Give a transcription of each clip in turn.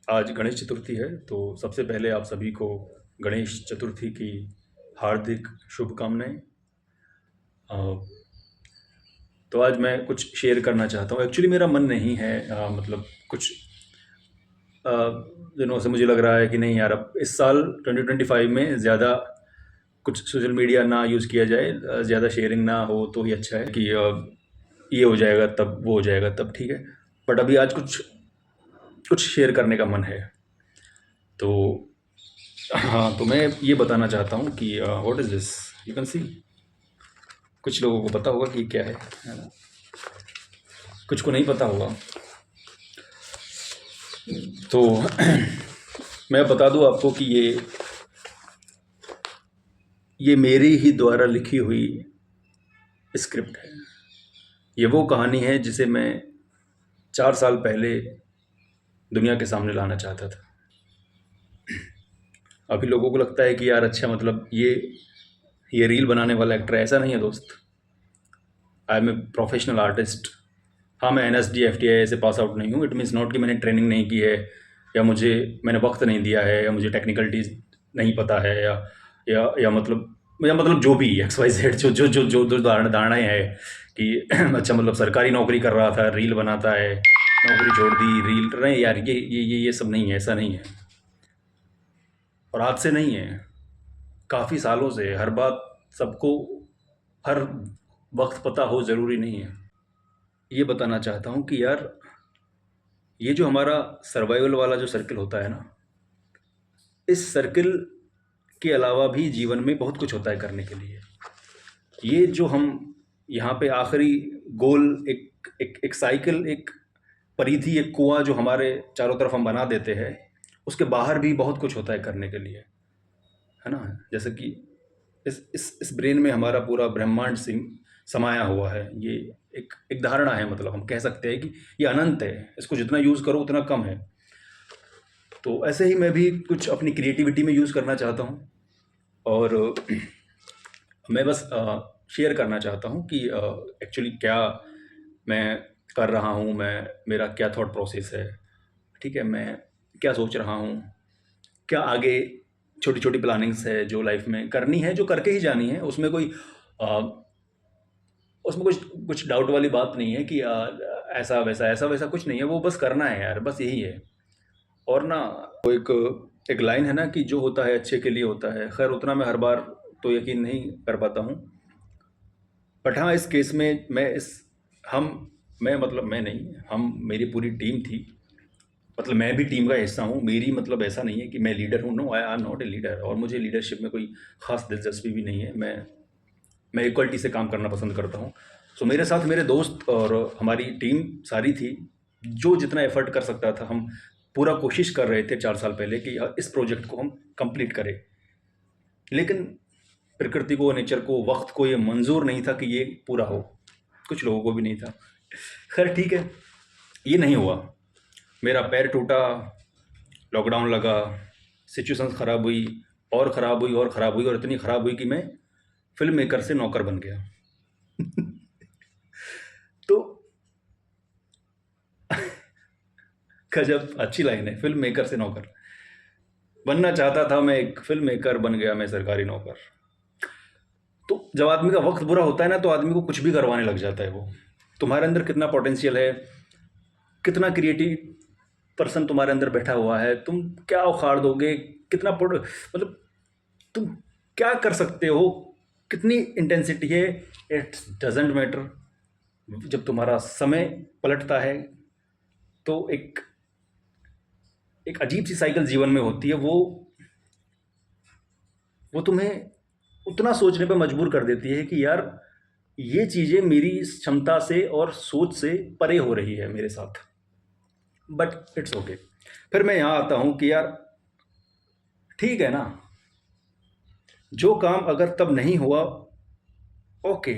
आज गणेश चतुर्थी है, तो सबसे पहले आप सभी को गणेश चतुर्थी की हार्दिक शुभकामनाएँ। अ, तो आज मैं कुछ शेयर करना चाहता हूँ। एक्चुअली मेरा मन नहीं है, मतलब कुछ अ, दिनों से मुझे लग रहा है कि नहीं यार, अब इस साल 2025 में ज़्यादा कुछ सोशल मीडिया ना यूज़ किया जाए, ज़्यादा शेयरिंग ना हो तो ही अच्छा है कि ये हो जाएगा तब, वो हो जाएगा तब, ठीक है। बट अभी आज कुछ कुछ शेयर करने का मन है। तो हाँ, तो मैं ये बताना चाहता हूँ कि what is this, you can see. कुछ लोगों को पता होगा कि क्या है ना? कुछ को नहीं पता होगा। तो मैं बता दूँ आपको कि ये मेरी ही द्वारा लिखी हुई स्क्रिप्ट है। ये वो कहानी है जिसे मैं 4 साल पहले दुनिया के सामने लाना चाहता था। अभी लोगों को लगता है कि यार अच्छा, मतलब ये रील बनाने वाला एक्टर है। ऐसा नहीं है दोस्त। I am a professional artist. हाँ, मैं NSD FTI से पास आउट नहीं हूँ। इट मीन्स नॉट कि मैंने ट्रेनिंग नहीं की है, या मैंने वक्त नहीं दिया है, या मुझे टेक्निकलिटीज़ नहीं पता है, या मतलब जो भी XYZ जो धारणाएँ हैं कि अच्छा, मतलब सरकारी नौकरी कर रहा था, रील बनाता है, नौकरी छोड़ दी, रील नहीं यार, ये सब नहीं है, ऐसा नहीं है। और आज से नहीं है, काफ़ी सालों से हर बात सबको हर वक्त पता हो ज़रूरी नहीं है। ये बताना चाहता हूँ कि यार, ये जो हमारा सर्वाइवल वाला जो सर्किल होता है ना, इस सर्किल के अलावा भी जीवन में बहुत कुछ होता है करने के लिए। ये जो हम यहाँ पे आखिरी गोल, एक साइकिल, एक परिधि, एक कुआं जो हमारे चारों तरफ हम बना देते हैं, उसके बाहर भी बहुत कुछ होता है करने के लिए, है ना? जैसे कि इस ब्रेन में हमारा पूरा ब्रह्मांड सिंह समाया हुआ है। ये एक धारणा है, मतलब हम कह सकते हैं कि ये अनंत है, इसको जितना यूज़ करो उतना कम है। तो ऐसे ही मैं भी कुछ अपनी क्रिएटिविटी में यूज़ करना चाहता हूँ, और मैं बस शेयर करना चाहता हूँ कि एक्चुअली क्या मैं कर रहा हूँ, मेरा क्या थॉट प्रोसेस है, ठीक है? मैं क्या सोच रहा हूँ, क्या आगे छोटी छोटी प्लानिंग्स है जो लाइफ में करनी है, जो करके ही जानी है। उसमें कुछ कुछ डाउट वाली बात नहीं है कि ऐसा वैसा कुछ नहीं है। वो बस करना है यार, बस यही है। और ना, वो एक लाइन है ना कि जो होता है अच्छे के लिए होता है। खैर, उतना मैं हर बार तो यकीन नहीं कर पाता हूँ, बट हाँ, इस केस में हम मैं मतलब मैं नहीं, हम मेरी पूरी टीम थी। मतलब मैं भी टीम का हिस्सा हूँ। मेरी मतलब ऐसा नहीं है कि मैं लीडर हूँ। No, I am not a leader, और मुझे लीडरशिप में कोई ख़ास दिलचस्पी भी नहीं है। मैं इक्वलिटी से काम करना पसंद करता हूँ। सो मेरे साथ मेरे दोस्त और हमारी टीम सारी थी। जो जितना एफर्ट कर सकता था, हम पूरा कोशिश कर रहे थे 4 साल पहले कि इस प्रोजेक्ट को हम कंप्लीट करें। लेकिन प्रकृति को, नेचर को, वक्त को ये मंजूर नहीं था कि ये पूरा हो। कुछ लोगों को भी नहीं था। खैर ठीक है, ये नहीं हुआ। मेरा पैर टूटा, लॉकडाउन लगा, सिचुएशन ख़राब हुई, और ख़राब हुई, और ख़राब हुई, और इतनी ख़राब हुई कि मैं फिल्म मेकर से नौकर बन गया। तो गजब अच्छी लाइन है, फिल्म मेकर से नौकर। बनना चाहता था मैं एक फिल्म मेकर, बन गया मैं सरकारी नौकर। तो जब आदमी का वक्त बुरा होता है ना, तो आदमी को कुछ भी करवाने लग जाता है। वो तुम्हारे अंदर कितना पोटेंशियल है, कितना क्रिएटिव पर्सन तुम्हारे अंदर बैठा हुआ है, तुम क्या उखाड़ दोगे, मतलब तुम क्या कर सकते हो, कितनी इंटेंसिटी है, इट डजेंट मैटर। जब तुम्हारा समय पलटता है, तो एक अजीब सी साइकिल जीवन में होती है। वो तुम्हें उतना सोचने पर मजबूर कर देती है कि यार, ये चीज़ें मेरी क्षमता से और सोच से परे हो रही है मेरे साथ। But it's okay. फिर मैं यहाँ आता हूँ कि यार, ठीक है ना, जो काम अगर तब नहीं हुआ, ओके,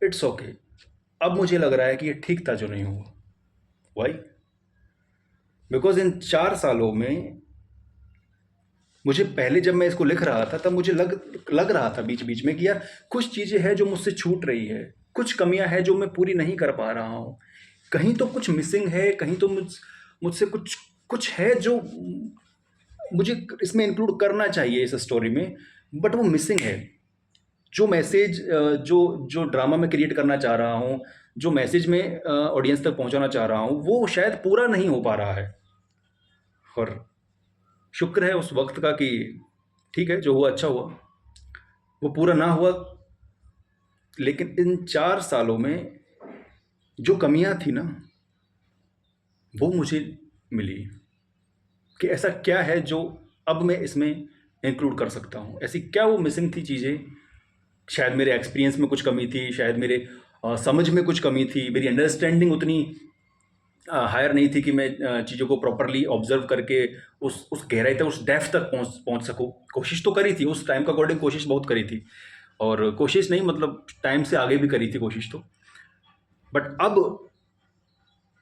इट्स ओके। अब मुझे लग रहा है कि ये ठीक था जो नहीं हुआ। वाई? बिकॉज इन 4 सालों में मुझे, पहले जब मैं इसको लिख रहा था, तब मुझे लग रहा था बीच बीच में कि यार, कुछ चीज़ें हैं जो मुझसे छूट रही है, कुछ कमियां हैं जो मैं पूरी नहीं कर पा रहा हूँ, कहीं तो कुछ मिसिंग है, कहीं तो मुझसे कुछ कुछ है जो मुझे इसमें इंक्लूड करना चाहिए इस स्टोरी में, बट वो मिसिंग है। जो मैसेज जो जो ड्रामा में क्रिएट करना चाह रहा हूँ, जो मैसेज में ऑडियंस तक पहुँचाना चाह रहा हूँ, वो शायद पूरा नहीं हो पा रहा है। और शुक्र है उस वक्त का कि ठीक है, जो हुआ अच्छा हुआ। वो पूरा ना हुआ, लेकिन इन 4 सालों में जो कमियां थी ना, वो मुझे मिली कि ऐसा क्या है जो अब मैं इसमें इंक्लूड कर सकता हूँ। ऐसी क्या वो मिसिंग थी चीज़ें। शायद मेरे एक्सपीरियंस में कुछ कमी थी, शायद मेरे समझ में कुछ कमी थी, मेरी अंडरस्टैंडिंग उतनी हायर नहीं थी कि मैं चीज़ों को प्रॉपरली ऑब्जर्व करके उस गहराई तक, उस डेप्थ तक पहुंच सकूं। कोशिश तो करी थी, उस टाइम के अकॉर्डिंग कोशिश बहुत करी थी, और कोशिश नहीं मतलब टाइम से आगे भी करी थी कोशिश तो। बट अब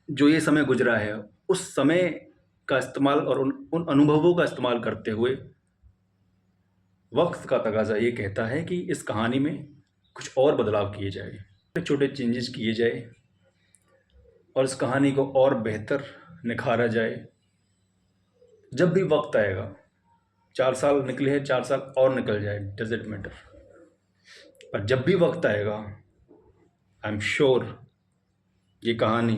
जो ये समय गुजरा है, उस समय का इस्तेमाल और उन अनुभवों का इस्तेमाल करते हुए वक्त का तकाजा ये कहता है कि इस कहानी में कुछ और बदलाव किए जाए, छोटे छोटे चेंजेस किए जाए, और इस कहानी को और बेहतर निखारा जाए। जब भी वक्त आएगा, 4 साल निकले हैं, 4 साल और निकल जाए, डजेंट मैटर, पर जब भी वक्त आएगा, आई एम श्योर ये कहानी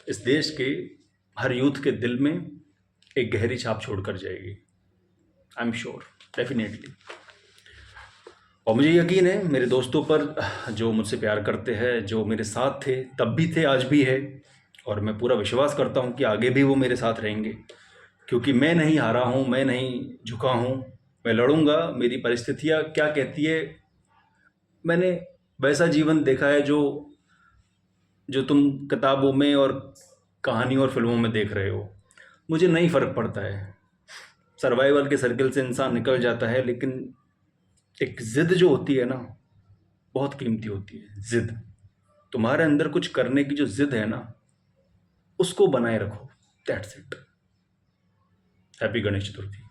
इस देश के हर यूथ के दिल में एक गहरी छाप छोड़कर जाएगी। I am sure, definitely. और मुझे यकीन है मेरे दोस्तों पर, जो मुझसे प्यार करते हैं, जो मेरे साथ थे तब भी थे, आज भी है, और मैं पूरा विश्वास करता हूँ कि आगे भी वो मेरे साथ रहेंगे, क्योंकि मैं नहीं हारा हूँ, मैं नहीं झुका हूँ, मैं लड़ूंगा। मेरी परिस्थितियाँ क्या कहती है, मैंने वैसा जीवन देखा है जो जो तुम किताबों में और कहानियों और फिल्मों में देख रहे हो। मुझे नहीं फ़र्क पड़ता है, सर्वाइवल के सर्कल से इंसान निकल जाता है, लेकिन एक ज़िद जो होती है ना, बहुत कीमती होती है। ज़िद, तुम्हारे अंदर कुछ करने की जो ज़िद है ना, उसको बनाए रखो। That's it. Happy Ganesh Chaturthi.